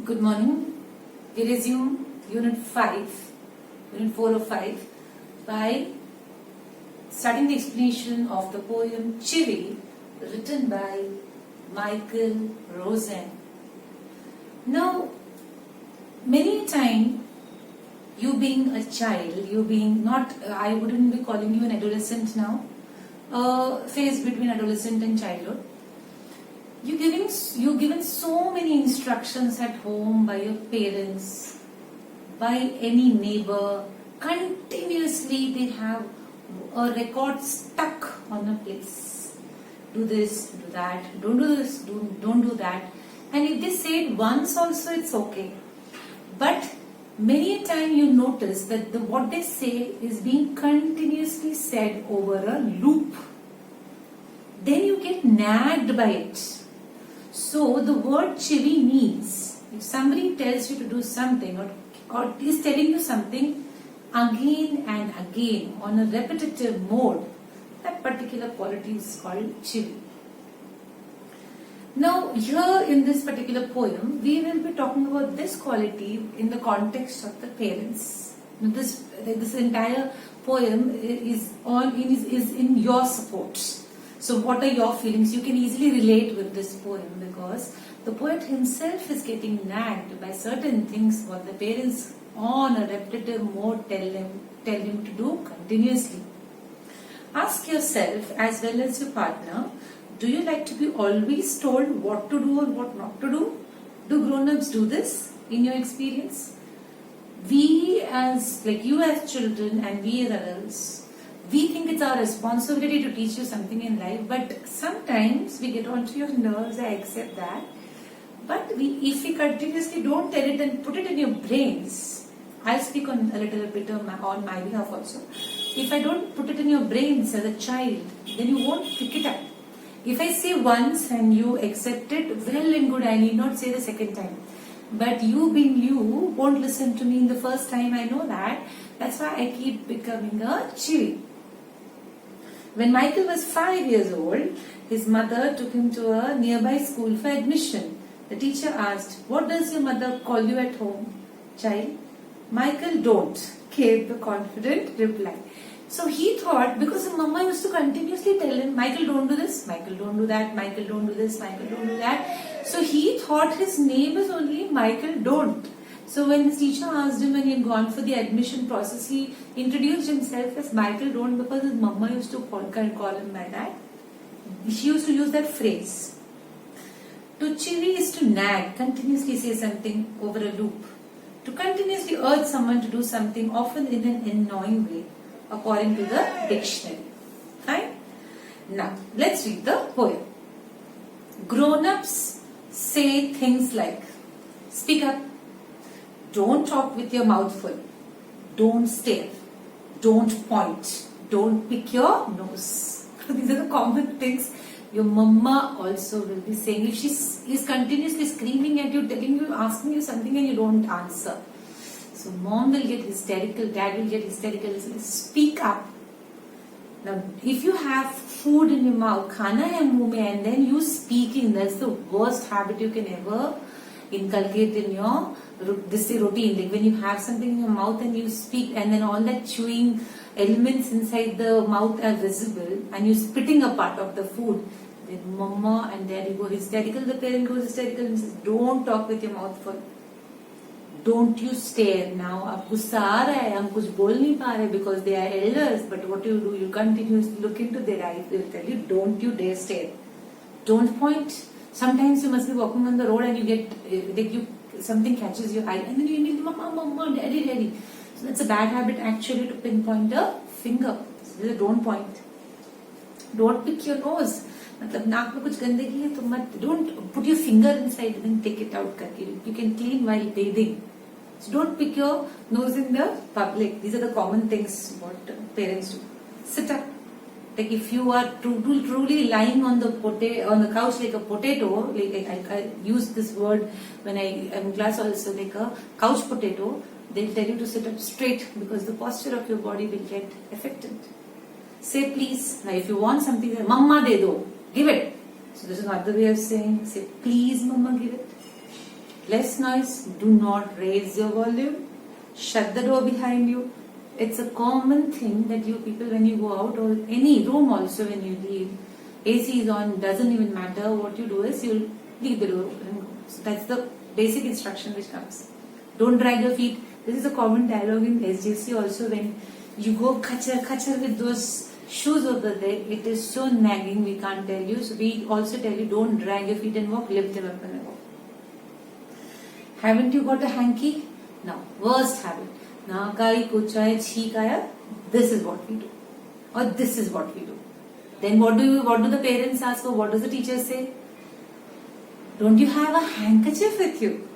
Good morning. We resume Unit 5, Unit 4 of 5 by starting the explanation of the poem Chivy written by Michael Rosen. Now, many a time you being a child, you being not, I wouldn't be calling you an adolescent now, phase between adolescent and childhood. You're given so many instructions at home by your parents, by any neighbor. Continuously they have a record stuck on a place. Do this, do that, don't do this, don't do that. And if they say it once also, it's okay. But many a time you notice that what they say is being continuously said over a loop. Then you get nagged by it. So the word chivy means if somebody tells you to do something or is telling you something again and again on a repetitive mode, that particular quality is called chivy. Now here in this particular poem, we will be talking about this quality in the context of the parents. This entire poem is in your support. So what are your feelings? You can easily relate with this poem because the poet himself is getting nagged by certain things what the parents on a repetitive mode tell him to do continuously. Ask yourself as well as your partner, do you like to be always told what to do or what not to do? Do grown-ups do this in your experience? You as children and we as adults, we think it's our responsibility to teach you something in life, but sometimes we get onto your nerves, I accept that. But if we continuously don't tell it and put it in your brains, I'll speak on a little bit on my behalf also. If I don't put it in your brains as a child, then you won't pick it up. If I say once and you accept it, well and good, I need not say the second time. But you being you won't listen to me in the first time, I know that. That's why I keep becoming a chivy. When Michael was 5 years old, his mother took him to a nearby school for admission. The teacher asked, "What does your mother call you at home, child?" "Michael, don't," gave the confident reply. So he thought, because his mama used to continuously tell him, "Michael, don't do this, Michael, don't do that, Michael, don't do this, Michael, don't do that." So he thought his name is only Michael, don't. So when his teacher asked him when he had gone for the admission process, he introduced himself as Michael Don't because his mama used to call him by that. She used to use that phrase. To chivy is to nag, continuously say something over a loop. To continuously urge someone to do something, often in an annoying way, according to the dictionary. Fine? Now, let's read the poem. Grown-ups say things like, speak up. Don't talk with your mouth full. Don't stare. Don't point. Don't pick your nose. These are the common things your mama also will be saying. If she is continuously screaming at you, telling you, asking you something and you don't answer. So mom will get hysterical, dad will get hysterical. Speak up. Now, if you have food in your mouth, khana hai muh mein, and then you speaking, that's the worst habit you can ever inculcate in your routine. Like when you have something in your mouth and you speak and then all that chewing elements inside the mouth are visible and you're spitting a part of the food, then mama and daddy go hysterical, the parent goes hysterical and says, don't talk with your mouth full. Don't you stare. Now, ab gussa aa raha hai, hum kuch bol nahi pa rahe because they are elders, but what you do, you continuously look into their eyes, they will tell you, don't you dare stare. Don't point. Sometimes you must be walking on the road and you get, something catches your eye and then you need mama, daddy. So that's a bad habit actually to pinpoint a finger. So don't point. Don't pick your nose. मतलब नाक में कुछ गंदगी है तो मत, don't put your finger inside and then take it out करके. You can clean while bathing. So don't pick your nose in the public. These are the common things what parents do. Sit up. Like if you are truly lying on the couch like a potato, like I use this word when I am in class also, like a couch potato, they'll tell you to sit up straight because the posture of your body will get affected. Say please. Now if you want something, say, Mama de do, give it. So this is another way of saying, say please Mama, give it. less noise, do not raise your volume, shut the door behind you. It's a common thing that you people, when you go out, or any room also when you leave, AC is on, doesn't even matter. What you do is you'll leave the door open and go. So that's the basic instruction which comes. Don't drag your feet. This is a common dialogue in SJC also, when you go kachar with those shoes over there. It is so nagging, we can't tell you. So we also tell you, don't drag your feet and walk, lift them up and walk. Haven't you got a hanky? Now, worst habit. Now, kai kuchaya chhikaya. This is what we do, or this is what we do. Then what do the parents ask, or what does the teacher say? Don't you have a handkerchief with you?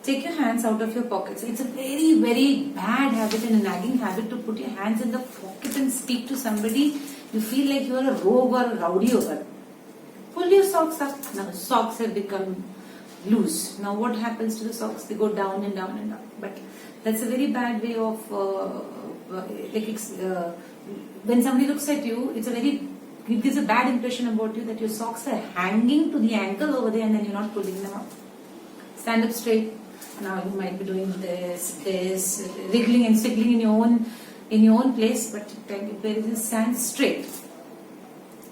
Take your hands out of your pockets. It's a very, very bad habit and a nagging habit to put your hands in the pocket and speak to somebody. You feel like you're a rogue or a rowdy over. Pull your socks up. Now socks have become loose. Now what happens to the socks? They go down and down and down. But that's a very bad way of when somebody looks at you, it gives a bad impression about you that your socks are hanging to the ankle over there and then you're not pulling them up. Stand up straight. Now you might be doing this, wriggling and swiggling in your own place, but parents stand straight.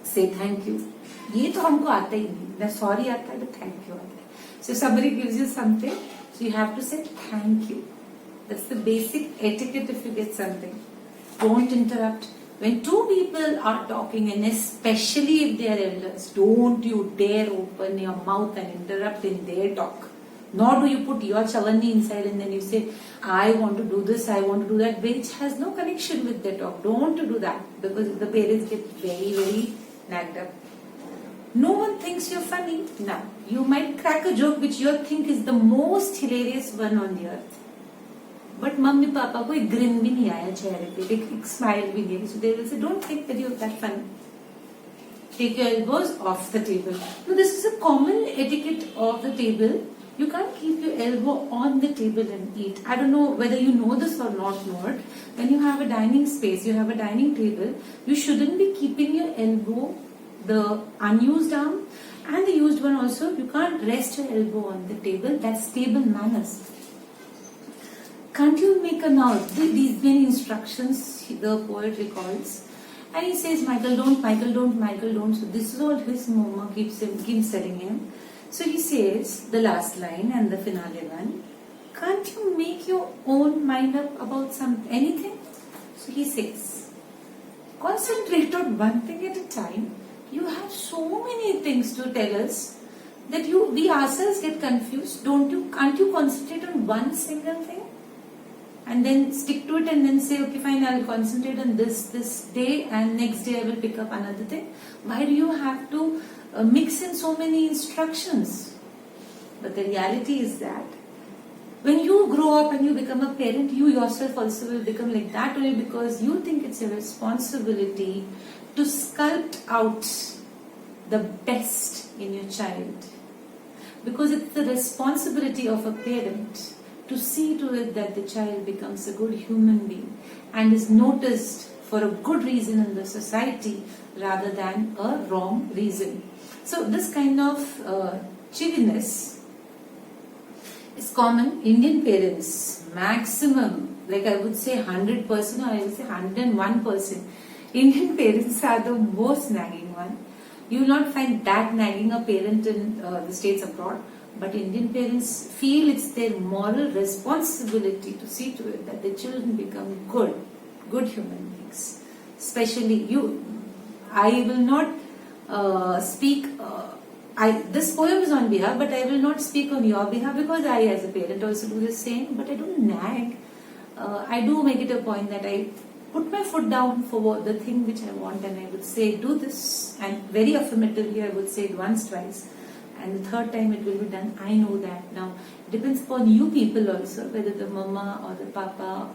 Say thank you. ये तो हमको आता ही नहीं. ना sorry आता है, but thank you आता है. So if somebody gives you something, so you have to say thank you. That's the basic etiquette if you get something. Don't interrupt. When two people are talking, and especially if they are elders, don't you dare open your mouth and interrupt in their talk. Nor do you put your chavani inside and then you say, I want to do this, I want to do that, which has no connection with their talk. Don't do that, because the parents get very, very nagged up. No one thinks you're funny. Now, you might crack a joke which you think is the most hilarious one on the earth. But mummy papa ko ek grin bhi nahi aaya chehre pe, ek smile bhi nahi. So they will say, don't think that you're that funny. Take your elbows off the table. Now this is a common etiquette of the table. You can't keep your elbow on the table and eat. I don't know whether you know this or not. When you have a dining space, you have a dining table, you shouldn't be keeping your elbow, the unused arm and the used one also. You can't rest your elbow on the table. That's table manners. Can't you make a now? These many instructions the poet recalls. And he says, Michael don't. So this is all his mama keeps telling him. So he says, the last line and the finale one, can't you make your own mind up about anything? So he says, concentrate on one thing at a time. You have so many things to tell us that we ourselves get confused. Can't you concentrate on one single thing? And then stick to it and then say, okay fine, I will concentrate on this day and next day I will pick up another thing. Why do you have to mix in so many instructions? But the reality is that when you grow up and you become a parent, you yourself also will become like that, only because you think it's your responsibility to sculpt out the best in your child. Because it's the responsibility of a parent to see to it that the child becomes a good human being and is noticed for a good reason in the society rather than a wrong reason. So this kind of chiviness is common. Indian parents, maximum, like I would say 100% or I would say 101%, Indian parents are the most nagging one. You will not find that nagging a parent in the states abroad. But Indian parents feel it's their moral responsibility to see to it that the children become good human beings. Especially you. I will not speak, this poem is on behalf, but I will not speak on your behalf because I as a parent also do the same, but I don't nag. I do make it a point that I put my foot down for the thing which I want and I would say do this, and very affirmatively I would say it once, twice. And the third time it will be done. I know that. Now, it depends upon you people also, whether the mama or the papa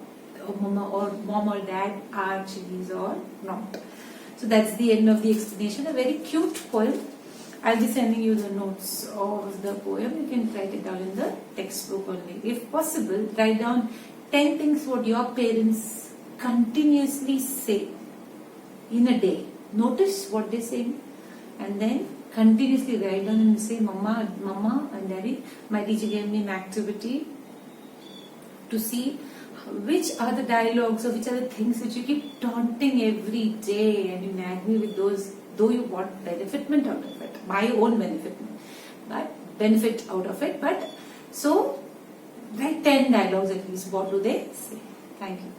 or mom or dad are chillis or not. So that's the end of the explanation. A very cute poem. I'll be sending you the notes of the poem. You can write it down in the textbook only. If possible, write down 10 things what your parents continuously say in a day. Notice what they say and then continuously write down and say, Mama and Daddy, my teacher gave me an activity to see which are the dialogues or which are the things which you keep taunting every day and you nag me with those, though you want benefitment out of it, my own benefit out of it. But so write 10 dialogues at least. What do they say? Thank you.